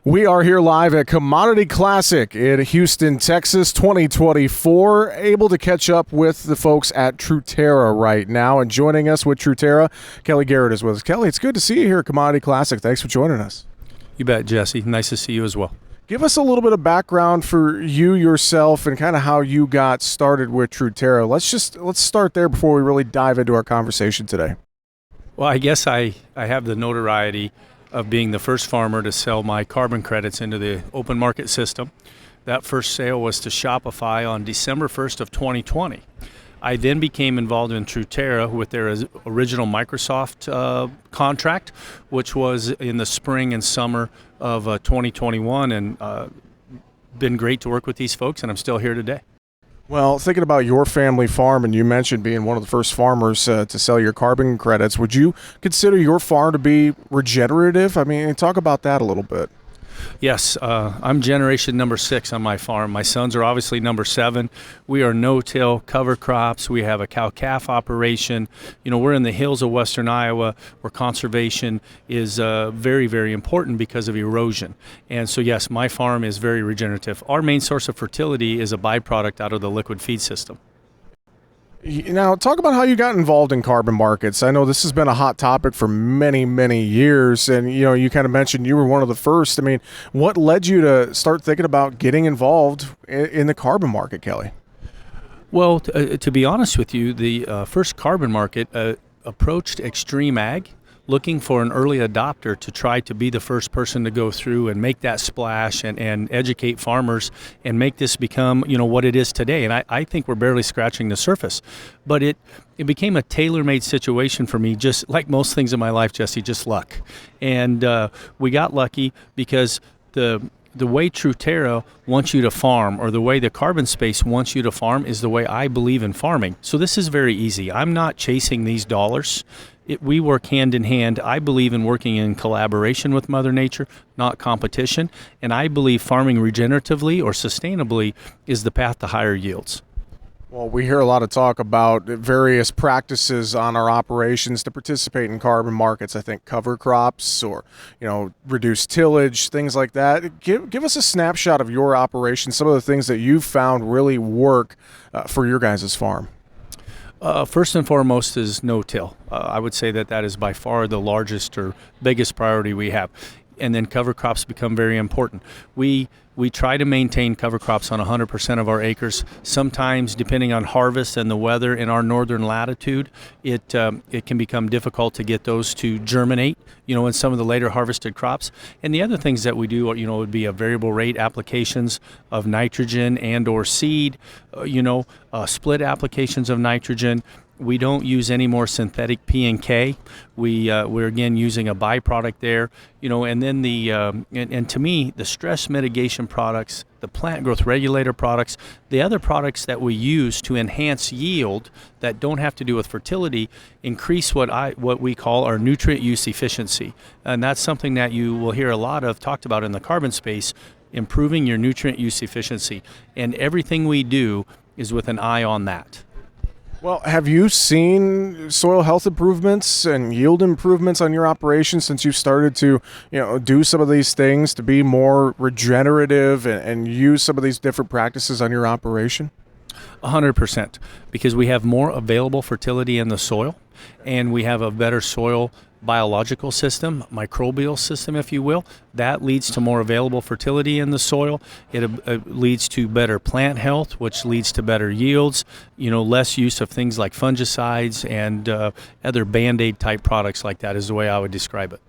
We are here live at Commodity Classic in Houston, Texas, 2024. Able to catch up with the folks at Truterra right now. And joining us with Truterra, Kelly Garrett is with us. Kelly, it's good to see you here at Commodity Classic. Thanks for joining us. You bet, Jesse. Nice to see you as well. Give us a little bit of background for you yourself and kind of how you got started with Truterra. Let's start there before we really dive into our conversation today. Well, I guess I have the notoriety of being the first farmer to sell my carbon credits into the open market system. That first sale was to Shopify on December 1st of 2020. I then became involved in Truterra with their original Microsoft contract, which was in the spring and summer of 2021, and been great to work with these folks, and I'm still here today. Well, thinking about your family farm, and you mentioned being one of the first farmers to sell your carbon credits, would you consider your farm to be regenerative? I mean, talk about that a little bit. Yes, I'm generation number 6 on my farm. My sons are obviously number 7. We are no-till, cover crops. We have a cow-calf operation. You know, we're in the hills of western Iowa where conservation is very, very important because of erosion. And so, yes, my farm is very regenerative. Our main source of fertility is a byproduct out of the liquid feed system. Now, talk about how you got involved in carbon markets. I know this has been a hot topic for many, many years, and you kind of mentioned you were one of the first. I mean, what led you to start thinking about getting involved in the carbon market, Kelly? Well, to be honest with you, the first carbon market approached Extreme Ag, looking for an early adopter to try to be the first person to go through and make that splash and educate farmers and make this become, what it is today. And I think we're barely scratching the surface. But it became a tailor-made situation for me, just like most things in my life, Jesse, just luck. And we got lucky because the way Truterra wants you to farm, or the way the carbon space wants you to farm, is the way I believe in farming. So this is very easy. I'm not chasing these dollars. We work hand in hand. I believe in working in collaboration with Mother Nature, not competition. And I believe farming regeneratively or sustainably is the path to higher yields. Well, we hear a lot of talk about various practices on our operations to participate in carbon markets. I think cover crops or, reduced tillage, things like that. Give us a snapshot of your operation, some of the things that you've found really work for your guys' farm. First and foremost is no-till. I would say that is by far the largest or biggest priority we have. And then cover crops become very important. We try to maintain cover crops on 100% of our acres. Sometimes, depending on harvest and the weather in our northern latitude, it can become difficult to get those to germinate, in some of the later harvested crops. And the other things that we do, would be a variable rate applications of nitrogen and or seed, split applications of nitrogen. We don't use any more synthetic P and K. We're again using a byproduct there, and then and to me, the stress mitigation products, the plant growth regulator products, the other products that we use to enhance yield that don't have to do with fertility, increase what we call our nutrient use efficiency, and that's something that you will hear a lot of talked about in the carbon space, improving your nutrient use efficiency, and everything we do is with an eye on that. Well, have you seen soil health improvements and yield improvements on your operation since you've started to, do some of these things to be more regenerative and use some of these different practices on your operation? 100%, because we have more available fertility in the soil, and we have a better soil biological system, microbial system, if you will. That leads to more available fertility in the soil. It leads to better plant health, which leads to better yields, less use of things like fungicides and other Band-Aid type products like that is the way I would describe it.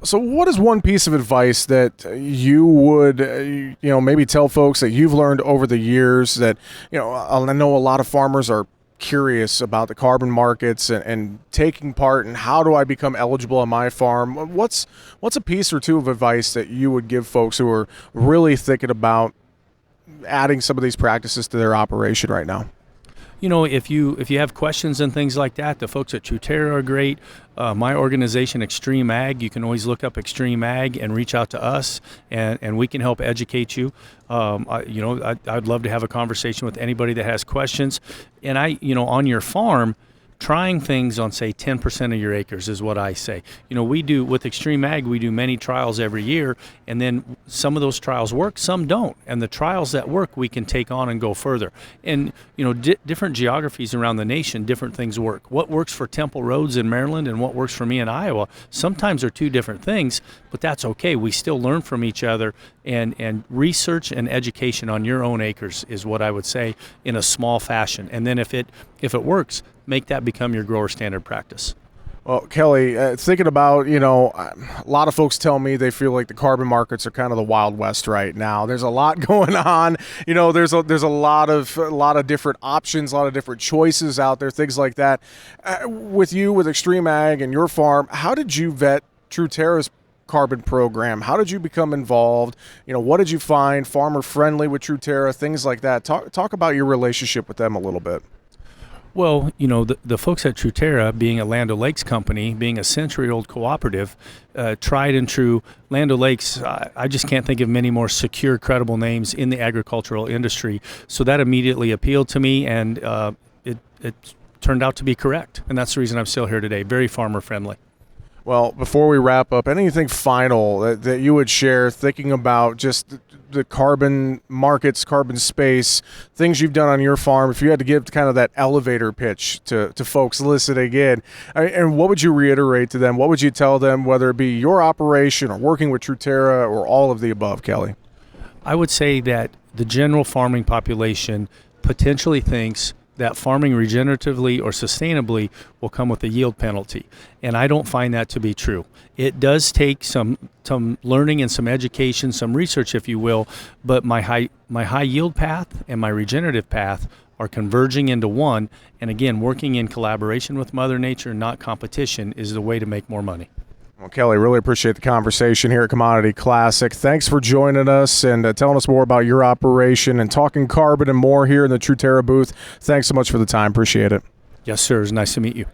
So what is one piece of advice that you would, maybe tell folks that you've learned over the years that, I know a lot of farmers are curious about the carbon markets and taking part, and how do I become eligible on my farm? What's a piece or two of advice that you would give folks who are really thinking about adding some of these practices to their operation right now? If you have questions and things like that, the folks at Truterra are great. My organization, Extreme Ag, you can always look up Extreme Ag and reach out to us, and we can help educate you. I'd love to have a conversation with anybody that has questions. And on your farm, trying things on, say, 10% of your acres is what I say. We do with Extreme Ag, we do many trials every year, and then some of those trials work, some don't. And the trials that work, we can take on and go further. And, different geographies around the nation, different things work. What works for Temple Roads in Maryland and what works for me in Iowa, sometimes are two different things, but that's okay. We still learn from each other, and research and education on your own acres is what I would say in a small fashion. And then if it works, make that become your grower standard practice. Well, Kelly, thinking about, a lot of folks tell me they feel like the carbon markets are kind of the Wild West right now. There's a lot going on. There's a lot of different options, a lot of different choices out there, things like that. With Extreme Ag and your farm, how did you vet Truterra's carbon program? How did you become involved? What did you find farmer friendly with Truterra, things like that? Talk about your relationship with them a little bit. Well, the folks at Truterra, being a Land O'Lakes company, being a century-old cooperative, tried and true. Land O'Lakes, I just can't think of many more secure, credible names in the agricultural industry. So that immediately appealed to me, and it turned out to be correct. And that's the reason I'm still here today, very farmer-friendly. Well, before we wrap up, anything final that you would share, thinking about just the carbon markets, carbon space, things you've done on your farm, if you had to give kind of that elevator pitch to folks listening in, and what would you reiterate to them? What would you tell them, whether it be your operation or working with Truterra or all of the above, Kelly? I would say that the general farming population potentially thinks that farming regeneratively or sustainably will come with a yield penalty. And I don't find that to be true. It does take some learning and some education, some research, if you will, but my high yield path and my regenerative path are converging into one. And again, working in collaboration with Mother Nature, not competition, is the way to make more money. Well, Kelly, really appreciate the conversation here at Commodity Classic. Thanks for joining us and telling us more about your operation and talking carbon and more here in the Truterra booth. Thanks so much for the time. Appreciate it. Yes, sir. It's nice to meet you.